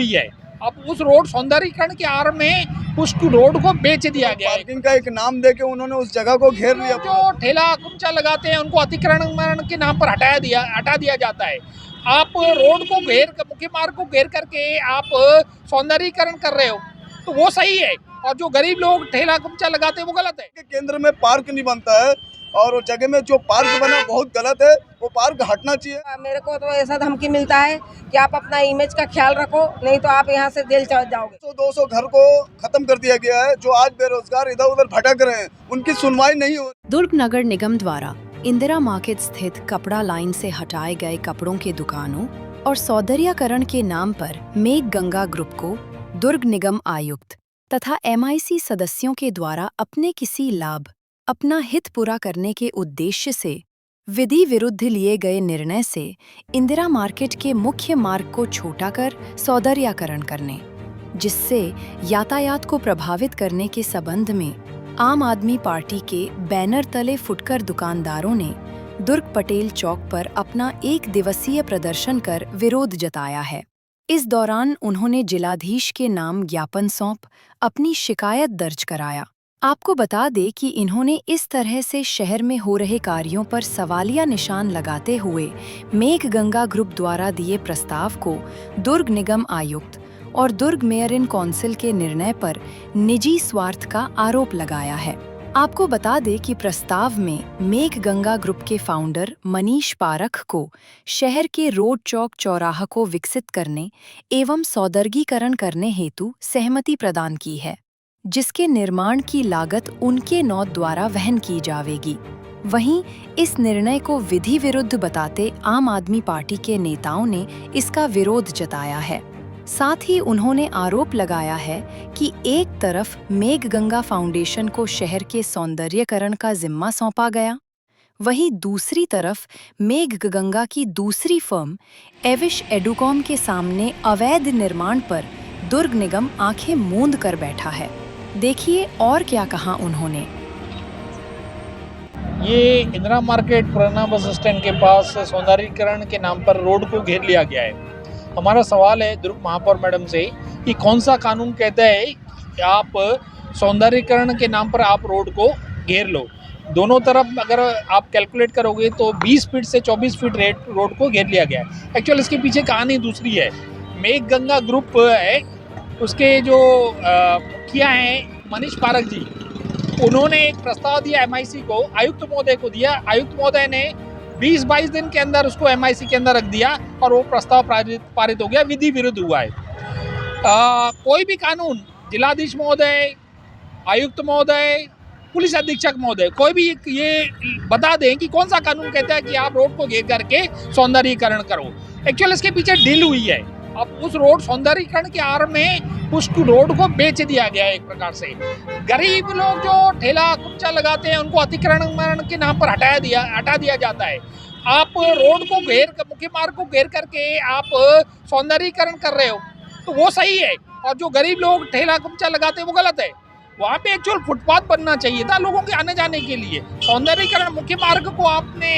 हुई है। अब उस रोड सौंदर्यीकरण के आड़ में उस रोड को बेच दिया गया है। पार्किंग का एक नाम देके उन्होंने उस जगह को घेर लिया। जो ठेला कुमचा लगाते हैं उनको अतिक्रमण के नाम पर हटा दिया जाता है। आप रोड को मुख्य मार्ग को घेर करके आप सौंदर्यीकरण कर रहे हो तो वो सही है, और जो गरीब लोग ठेला कुमचा लगाते हैं वो गलत है। केंद्र में पार्क नहीं बनता है और वो जगह में जो पार्क बना बहुत गलत है, वो पार्क हटना चाहिए। मेरे को तो ऐसा धमकी मिलता है कि आप अपना इमेज का ख्याल रखो, नहीं तो आप यहाँ से जेल चले जाओगे। 200 घर को खत्म कर दिया गया है। जो आज बेरोजगार इधर उधर भटक रहे हैं उनकी सुनवाई नहीं हो। दुर्ग नगर निगम द्वारा इंदिरा मार्केट स्थित कपड़ा लाइन से हटाए गए कपड़ों की दुकानों और सौंदर्यीकरण के नाम पर मेघ गंगा ग्रुप को दुर्ग निगम आयुक्त तथा MIC सदस्यों के द्वारा अपने किसी लाभ अपना हित पूरा करने के उद्देश्य से विधि विरुद्ध लिए गए निर्णय से इंदिरा मार्केट के मुख्य मार्ग को छोटा कर सौंदर्यीकरण करने, जिससे यातायात को प्रभावित करने के संबंध में आम आदमी पार्टी के बैनर तले फुटकर दुकानदारों ने दुर्ग पटेल चौक पर अपना 1 दिवसीय प्रदर्शन कर विरोध जताया है। इस दौरान उन्होंने जिलाधीश के नाम ज्ञापन सौंप अपनी शिकायत दर्ज कराया। आपको बता दें कि इन्होंने इस तरह से शहर में हो रहे कार्यों पर सवालिया निशान लगाते हुए मेघ गंगा ग्रुप द्वारा दिए प्रस्ताव को दुर्ग निगम आयुक्त और दुर्ग मेयर इन काउंसिल के निर्णय पर निजी स्वार्थ का आरोप लगाया है। आपको बता दें कि प्रस्ताव में मेघ गंगा ग्रुप के फाउंडर मनीष पारख को शहर के रोड चौक चौराहा को विकसित करने एवं सौंदर्यीकरण करने हेतु सहमति प्रदान की है, जिसके निर्माण की लागत उनके नौत द्वारा वहन की जाएगी। वहीं इस निर्णय को विधि विरुद्ध बताते आम आदमी पार्टी के नेताओं ने इसका विरोध जताया है। साथ ही उन्होंने आरोप लगाया है कि एक तरफ मेघ गंगा फाउंडेशन को शहर के सौंदर्यीकरण का जिम्मा सौंपा गया, वहीं दूसरी तरफ मेघ गंगा की दूसरी फर्म एविश एडुकॉम के सामने अवैध निर्माण पर दुर्ग निगम आंखें मूंद कर बैठा है। देखिए और क्या कहा उन्होंने। ये इंदिरा मार्केट पुराना बस स्टैंड के पास सौंदर्यीकरण के नाम पर रोड को घेर लिया गया है। हमारा सवाल है दुर्ग महापौर मैडम से कि कौन सा कानून कहता है कि आप सौंदर्यीकरण के नाम पर आप रोड को घेर लो। दोनों तरफ अगर आप कैलकुलेट करोगे तो 20 फीट से 24 फीट रोड को घेर लिया गया है। एक्चुअल इसके पीछे कहानी दूसरी है। मेघ गंगा ग्रुप है, उसके जो मुखिया हैं मनीष पारख जी, उन्होंने एक प्रस्ताव दिया MIC को, आयुक्त महोदय को दिया। आयुक्त महोदय ने 20-22 दिन के अंदर उसको MIC के अंदर रख दिया और वो प्रस्ताव पारित हो गया, विधि विरुद्ध हुआ है। कोई भी कानून जिलाधीश महोदय, आयुक्त महोदय, पुलिस अधीक्षक महोदय कोई भी ये बता दें कि कौन सा कानून कहता है कि आप रोड को घेर करके सौंदर्यीकरण करो। एक्चुअल इसके पीछे डील हुई है। अब उस रोड सौंदर्यीकरण के आड़ में उस रोड को बेच दिया गया है। एक प्रकार से गरीब लोग जो ठेला कुमचा लगाते हैं उनको अतिक्रमण के नाम पर हटा दिया जाता है। आप रोड को मुख्य मार्ग को घेर करके आप सौंदर्यीकरण कर रहे हो तो वो सही है, और जो गरीब लोग ठेला कुमचा लगाते हैं वो गलत है। वहाँ पे एक्चुअल फुटपाथ बनना चाहिए था लोगों के आने जाने के लिए। सौंदर्यीकरण मुख्य मार्ग को आपने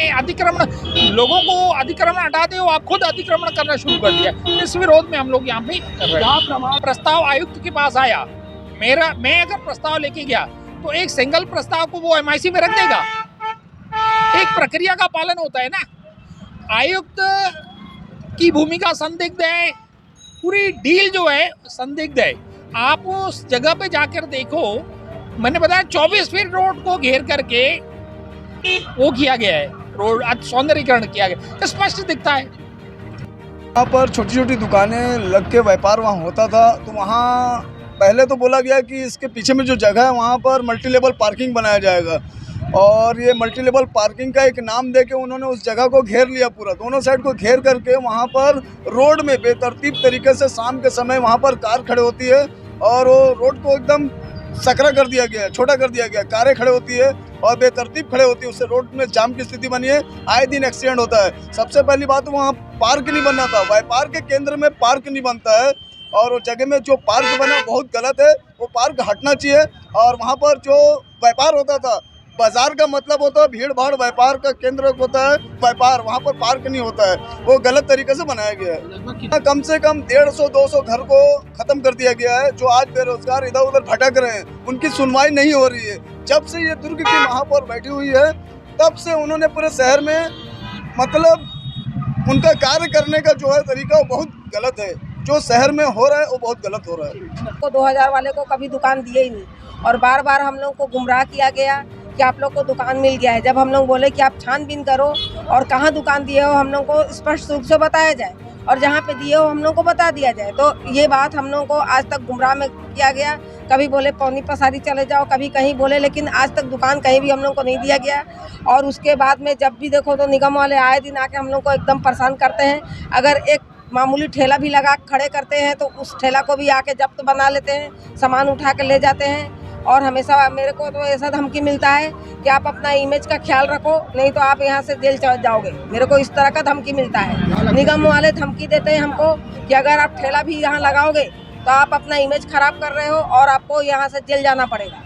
लोगों को अतिक्रमण हटाते हो, आप खुद अतिक्रमण करना शुरू कर दिया। इस विरोध में हम लोग यहाँ पे कर रहे हैं। प्रस्ताव आयुक्त के पास आया, मैं अगर प्रस्ताव लेके गया तो एक सिंगल प्रस्ताव को वो MIC में रख देगा। एक प्रक्रिया का पालन होता है ना। आयुक्त की भूमिका संदिग्ध है, पूरी डील जो है संदिग्ध है। आप उस जगह पे जाकर देखो, मैंने बताया 24 फीट रोड को घेर करके वो किया गया है, रोड सौंदर्यीकरण किया गया, स्पष्ट दिखता है। वहाँ पर छोटी छोटी दुकानें लग के व्यापार वहाँ होता था, तो वहाँ पहले तो बोला गया कि इसके पीछे में जो जगह है वहाँ पर मल्टी लेवल पार्किंग बनाया जाएगा, और ये मल्टी लेवल पार्किंग का एक नाम देके उन्होंने उस जगह को घेर लिया। पूरा दोनों साइड को घेर करके वहाँ पर रोड में बेतरतीब तरीके से शाम के समय वहाँ पर कार खड़े होती है और वो रोड को एकदम सकरा कर दिया गया, छोटा कर दिया गया। कारें खड़े होती है और बेतरतीब खड़े होती है, उससे रोड में जाम की स्थिति बनी है। आए दिन एक्सीडेंट होता है। सबसे पहली बात वहाँ पार्क नहीं बनना था, व्यापार के केंद्र में पार्क नहीं बनता है, और वो जगह में जो पार्क बना बहुत गलत है। वो पार्क हटना चाहिए और वहाँ पर जो व्यापार होता था बाजार का मतलब होता है भीड़ भाड़, व्यापार का केंद्र होता है व्यापार, वहाँ पर पार्क नहीं होता है, वो गलत तरीके से बनाया गया है। कम से कम 150-200 घर को खत्म कर दिया गया है, जो आज बेरोजगार इधर उधर भटक रहे हैं, उनकी सुनवाई नहीं हो रही है। जब से ये दुर्ग की महापौर बैठी हुई है तब से उन्होंने पूरे शहर में मतलब उनका कार्य करने का जो है तरीका वो बहुत गलत है। जो शहर में हो रहा है वो बहुत गलत हो रहा है। को 2000 वाले को कभी दुकान दिए ही नहीं और बार बार हम लोग को गुमराह किया गया कि आप लोग को दुकान मिल गया है। जब हम लोग बोले कि आप छानबीन करो और कहाँ दुकान दिए हो हम लोग को स्पष्ट रूप से बताया जाए और जहाँ पे दिए हो हम लोग को बता दिया जाए, तो ये बात हम लोग को आज तक गुमराह में किया गया। कभी बोले पौनी पसारी चले जाओ, कभी कहीं बोले, लेकिन आज तक दुकान कहीं भी हम लोग को नहीं दिया गया। और उसके बाद में जब भी देखो तो निगम वाले आए दिन आके हम लोग को एकदम परेशान करते हैं। अगर एक मामूली ठेला भी लगा खड़े करते हैं तो उस ठेला को भी आके जब्त बना लेते हैं, सामान उठा के ले जाते हैं। और हमेशा मेरे को तो ऐसा धमकी मिलता है कि आप अपना इमेज का ख्याल रखो, नहीं तो आप यहाँ से जेल चले जाओगे। मेरे को इस तरह का धमकी मिलता है। निगम वाले धमकी देते हैं हमको कि अगर आप ठेला भी यहाँ लगाओगे तो आप अपना इमेज खराब कर रहे हो और आपको यहाँ से जेल जाना पड़ेगा।